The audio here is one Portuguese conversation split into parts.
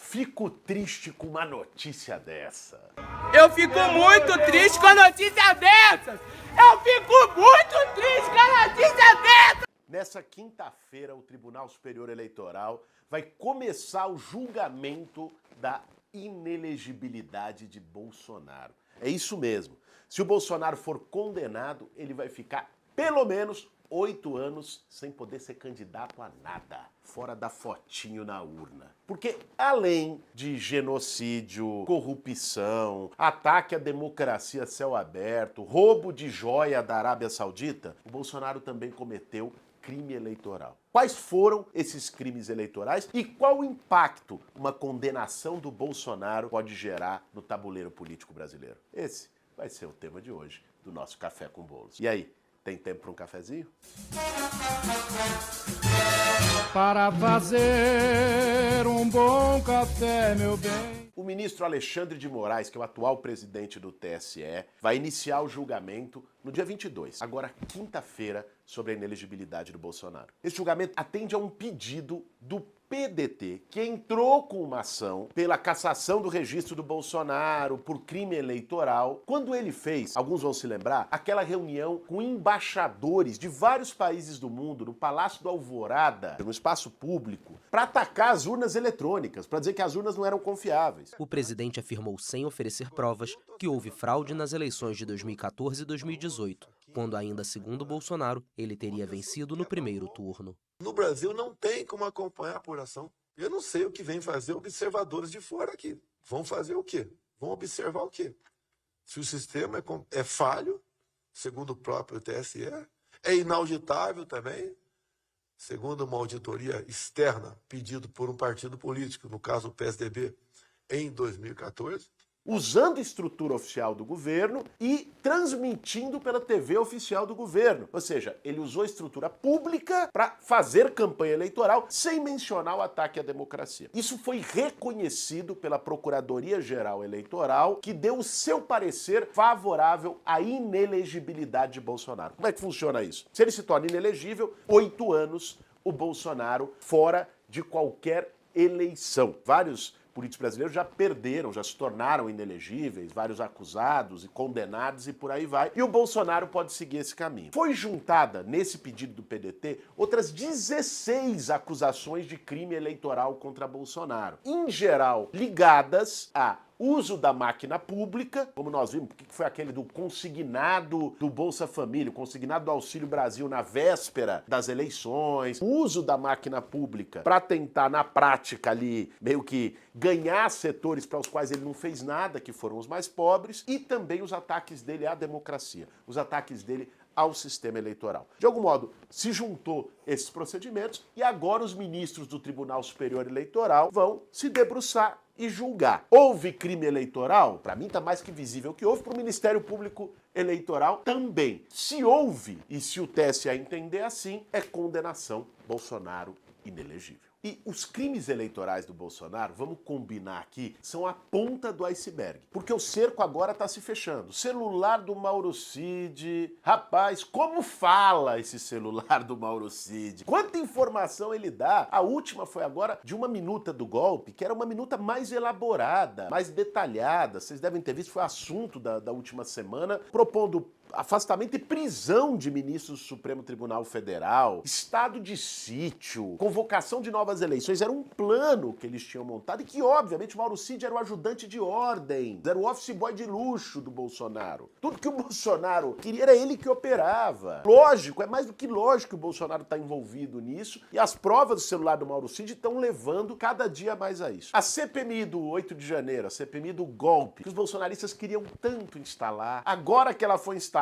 fico triste com uma notícia dessa. Eu fico muito triste com a notícia dessas! Eu fico muito triste com a notícia dessas! Nessa quinta-feira, o Tribunal Superior Eleitoral vai começar o julgamento da inelegibilidade de Bolsonaro. É isso mesmo. Se o Bolsonaro for condenado, ele vai ficar pelo menos 8 anos sem poder ser candidato a nada, fora da fotinho na urna. Porque além de genocídio, corrupção, ataque à democracia a céu aberto, roubo de joia da Arábia Saudita, o Bolsonaro também cometeu crime eleitoral. Quais foram esses crimes eleitorais e qual o impacto uma condenação do Bolsonaro pode gerar no tabuleiro político brasileiro? Esse vai ser o tema de hoje do nosso Café com Bolos. E aí, tem tempo para um cafezinho? Para fazer um bom café, meu bem. O ministro Alexandre de Moraes, que é o atual presidente do TSE, vai iniciar o julgamento no dia 22, agora quinta-feira, sobre a inelegibilidade do Bolsonaro. Esse julgamento atende a um pedido do PDT, que entrou com uma ação pela cassação do registro do Bolsonaro por crime eleitoral, quando ele fez, alguns vão se lembrar, aquela reunião com embaixadores de vários países do mundo no Palácio do Alvorada, no espaço público, para atacar as urnas eletrônicas, para dizer que as urnas não eram confiáveis. O presidente afirmou sem oferecer provas que houve fraude nas eleições de 2014 e 2018, quando ainda segundo Bolsonaro, ele teria vencido no primeiro turno. No Brasil não tem como acompanhar a apuração. Eu não sei o que vem fazer observadores de fora aqui. Vão fazer o quê? Vão observar o quê? Se o sistema é falho, segundo o próprio TSE, é inauditável também, segundo uma auditoria externa pedido por um partido político, no caso o PSDB, em 2014, usando estrutura oficial do governo e transmitindo pela TV oficial do governo. Ou seja, ele usou estrutura pública para fazer campanha eleitoral sem mencionar o ataque à democracia. Isso foi reconhecido pela Procuradoria-Geral Eleitoral, que deu o seu parecer favorável à inelegibilidade de Bolsonaro. Como é que funciona isso? Se ele se torna inelegível, 8 anos o Bolsonaro fora de qualquer eleição. Vários políticos brasileiros já perderam, já se tornaram inelegíveis, vários acusados e condenados e por aí vai. E o Bolsonaro pode seguir esse caminho. Foi juntada, nesse pedido do PDT, outras 16 acusações de crime eleitoral contra Bolsonaro. Em geral, ligadas a uso da máquina pública, como nós vimos, que foi aquele do consignado do Bolsa Família, o consignado do Auxílio Brasil na véspera das eleições, o uso da máquina pública para tentar, na prática ali, meio que ganhar setores para os quais ele não fez nada, que foram os mais pobres, e também os ataques dele à democracia, os ataques dele ao sistema eleitoral. De algum modo, se juntou esses procedimentos e agora os ministros do Tribunal Superior Eleitoral vão se debruçar e julgar. Houve crime eleitoral? Para mim está mais que visível que houve, para o Ministério Público Eleitoral também. Se houve, e se o TSE entender assim, é condenação Bolsonaro inelegível. E os crimes eleitorais do Bolsonaro, vamos combinar aqui, são a ponta do iceberg. Porque o cerco agora está se fechando. Celular do Mauro Cid. Rapaz, como fala esse celular do Mauro Cid? Quanta informação ele dá? A última foi agora de uma minuta do golpe, que era uma minuta mais elaborada, mais detalhada. Vocês devem ter visto, foi assunto da última semana, propondo afastamento e prisão de ministros do Supremo Tribunal Federal, estado de sítio, convocação de novas eleições. Era um plano que eles tinham montado e que, obviamente, o Mauro Cid era o ajudante de ordem, era o office boy de luxo do Bolsonaro. Tudo que o Bolsonaro queria era ele que operava. Lógico, é mais do que lógico que o Bolsonaro está envolvido nisso e as provas do celular do Mauro Cid estão levando cada dia mais a isso. A CPMI do 8 de janeiro, a CPMI do golpe, que os bolsonaristas queriam tanto instalar, agora que ela foi instalada,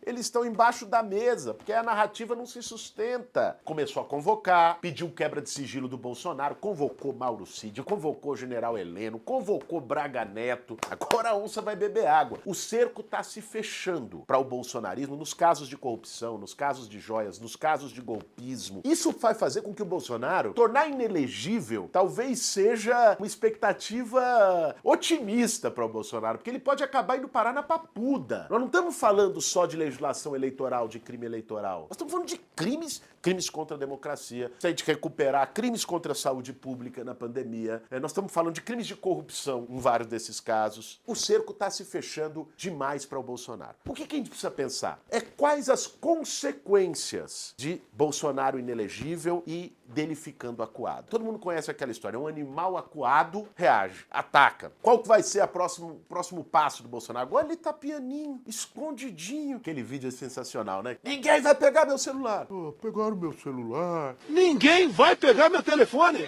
eles estão embaixo da mesa, porque a narrativa não se sustenta. Começou a convocar, pediu quebra de sigilo do Bolsonaro, convocou Mauro Cid, convocou o general Heleno, convocou Braga Neto. Agora a onça vai beber água. O cerco está se fechando para o bolsonarismo nos casos de corrupção, nos casos de joias, nos casos de golpismo. Isso vai fazer com que o Bolsonaro tornar inelegível talvez seja uma expectativa otimista para o Bolsonaro, porque ele pode acabar indo parar na papuda. Nós não estamos falando só de legislação eleitoral, de crime eleitoral. Nós estamos falando de crimes crimes contra a democracia, se a gente recuperar crimes contra a saúde pública na pandemia, nós estamos falando de crimes de corrupção em vários desses casos. O cerco está se fechando demais para o Bolsonaro. O que a gente precisa pensar? É quais as consequências de Bolsonaro inelegível e dele ficando acuado. Todo mundo conhece aquela história, um animal acuado reage, ataca. Qual que vai ser o próximo passo do Bolsonaro? Agora ele tá pianinho, escondidinho. Aquele vídeo é sensacional, né? Ninguém vai pegar meu celular. Pô, pegaram meu celular. Ninguém vai pegar meu telefone.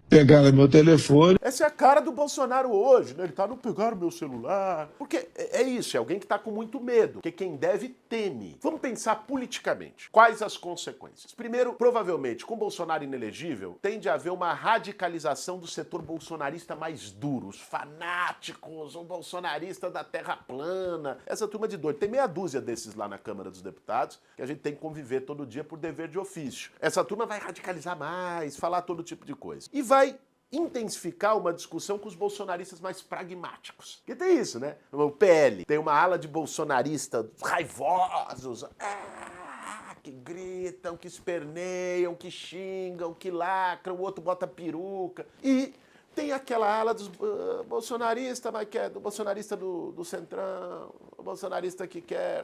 Pegaram meu telefone. Essa é a cara do Bolsonaro hoje, né? Ele tá, não pegaram meu celular. Porque é isso, é alguém que tá com muito medo. Porque quem deve, teme. Vamos pensar politicamente. Quais as consequências? Primeiro, provavelmente, com Bolsonaro inelegível, tende a haver uma radicalização do setor bolsonarista mais duro. Os fanáticos, um bolsonarista da terra plana. Essa turma de doido. Tem meia dúzia desses lá na Câmara dos Deputados, que a gente tem que conviver todo dia por dever de ofício. Essa turma vai radicalizar mais, falar todo tipo de coisa. E vai intensificar uma discussão com os bolsonaristas mais pragmáticos. Porque tem isso, né? O PL tem uma ala de bolsonaristas raivosos, que gritam, que esperneiam, que xingam, que lacram, o outro bota peruca. E tem aquela ala dos bolsonaristas, mas que é do bolsonarista do Centrão, o bolsonarista que quer...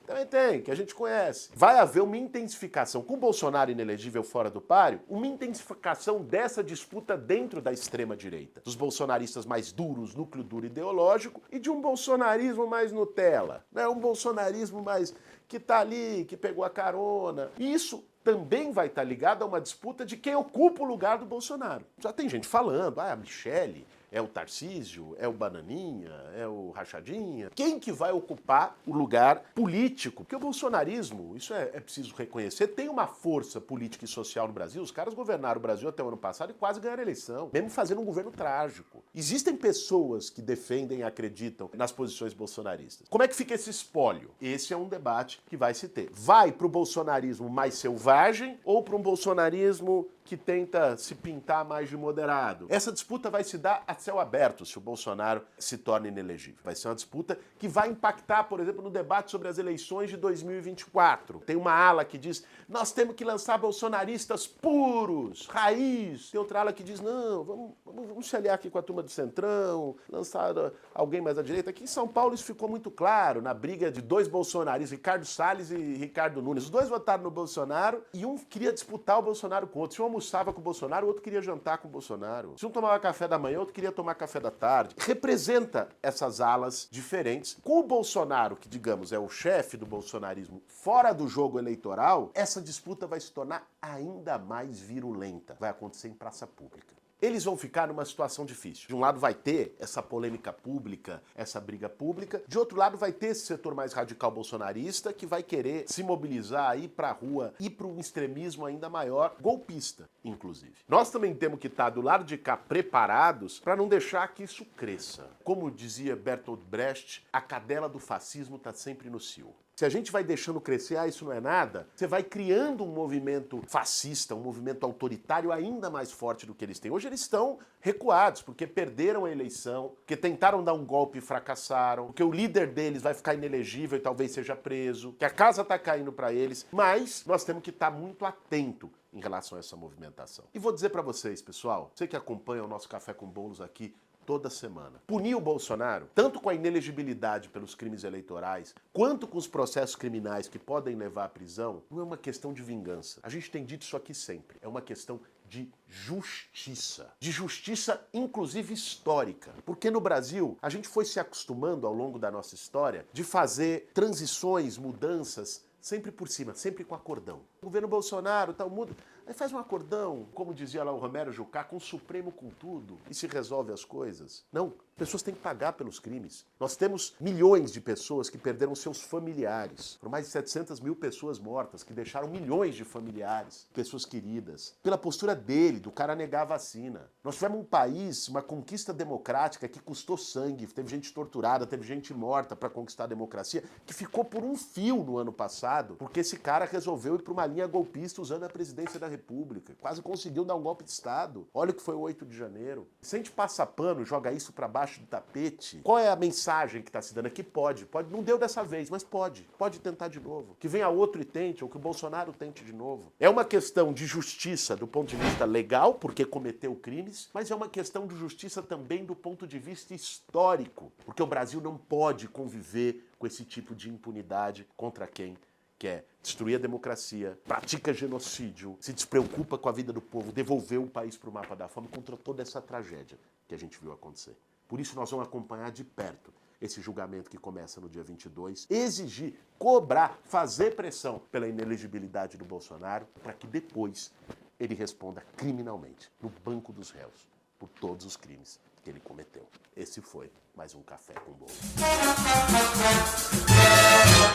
Também tem, que a gente conhece. Vai haver uma intensificação, com o Bolsonaro inelegível fora do páreo, uma intensificação dessa disputa dentro da extrema-direita. Dos bolsonaristas mais duros, núcleo duro ideológico, e de um bolsonarismo mais Nutella, né? Um bolsonarismo mais que tá ali, que pegou a carona. E isso também vai estar ligado a uma disputa de quem ocupa o lugar do Bolsonaro. Já tem gente falando, a Michele... É o Tarcísio? É o Bananinha? É o Rachadinha? Quem que vai ocupar o lugar político? Porque o bolsonarismo, isso é preciso reconhecer, tem uma força política e social no Brasil. Os caras governaram o Brasil até o ano passado e quase ganharam a eleição, mesmo fazendo um governo trágico. Existem pessoas que defendem e acreditam nas posições bolsonaristas. Como é que fica esse espólio? Esse é um debate que vai se ter. Vai para o bolsonarismo mais selvagem ou para um bolsonarismo que tenta se pintar mais de moderado? Essa disputa vai se dar a céu aberto se o Bolsonaro se torna inelegível. Vai ser uma disputa que vai impactar, por exemplo, no debate sobre as eleições de 2024. Tem uma ala que diz, nós temos que lançar bolsonaristas puros, raiz. Tem outra ala que diz, não, vamos se aliar aqui com a turma do Centrão, lançar alguém mais à direita. Aqui em São Paulo isso ficou muito claro, na briga de dois bolsonaristas, Ricardo Salles e Ricardo Nunes. Os dois votaram no Bolsonaro e um queria disputar o Bolsonaro com o outro. Se um almoçava com o Bolsonaro, o outro queria jantar com o Bolsonaro. Se um tomava café da manhã, o outro queria tomar café da tarde. Representa essas alas diferentes. Com o Bolsonaro, que digamos é o chefe do bolsonarismo, fora do jogo eleitoral, essa disputa vai se tornar ainda mais virulenta. Vai acontecer em praça pública. Eles vão ficar numa situação difícil. De um lado vai ter essa polêmica pública, essa briga pública. De outro lado vai ter esse setor mais radical bolsonarista que vai querer se mobilizar, ir pra rua, ir para um extremismo ainda maior, golpista, inclusive. Nós também temos que estar do lado de cá preparados para não deixar que isso cresça. Como dizia Bertolt Brecht, a cadela do fascismo está sempre no cio. Se a gente vai deixando crescer, isso não é nada, você vai criando um movimento fascista, um movimento autoritário ainda mais forte do que eles têm. Hoje eles estão recuados, porque perderam a eleição, porque tentaram dar um golpe e fracassaram, porque o líder deles vai ficar inelegível e talvez seja preso, que a casa está caindo para eles, mas nós temos que estar muito atento em relação a essa movimentação. E vou dizer para vocês, pessoal, você que acompanha o nosso Café com Bolos aqui, toda semana. Punir o Bolsonaro, tanto com a inelegibilidade pelos crimes eleitorais, quanto com os processos criminais que podem levar à prisão, não é uma questão de vingança. A gente tem dito isso aqui sempre. É uma questão de justiça. De justiça, inclusive histórica. Porque no Brasil, a gente foi se acostumando ao longo da nossa história de fazer transições, mudanças, sempre por cima, sempre com acordão. O governo Bolsonaro, tal, muda... Aí faz um acordão, como dizia lá o Romero Jucá, com o Supremo com tudo, e se resolve as coisas. Não, pessoas têm que pagar pelos crimes. Nós temos milhões de pessoas que perderam seus familiares. Por mais de 700 mil pessoas mortas, que deixaram milhões de familiares, pessoas queridas. Pela postura dele, do cara negar a vacina. Nós tivemos um país, uma conquista democrática que custou sangue, teve gente torturada, teve gente morta para conquistar a democracia, que ficou por um fio no ano passado, porque esse cara resolveu ir para uma linha golpista usando a presidência da República, quase conseguiu dar um golpe de Estado. Olha o que foi o 8 de janeiro. Se a gente passa pano, joga isso pra baixo do tapete, qual é a mensagem que tá se dando aqui? Pode, não deu dessa vez, mas pode tentar de novo. Que venha outro e tente, ou que o Bolsonaro tente de novo. É uma questão de justiça do ponto de vista legal, porque cometeu crimes, mas é uma questão de justiça também do ponto de vista histórico, porque o Brasil não pode conviver com esse tipo de impunidade contra quem quer destruir a democracia, pratica genocídio, se despreocupa com a vida do povo, devolver o país para o mapa da fome contra toda essa tragédia que a gente viu acontecer. Por isso nós vamos acompanhar de perto esse julgamento que começa no dia 22, exigir, cobrar, fazer pressão pela inelegibilidade do Bolsonaro para que depois ele responda criminalmente no banco dos réus por todos os crimes que ele cometeu. Esse foi mais um Café com Bolo.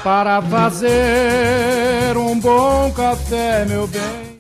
Para fazer um bom café, meu bem.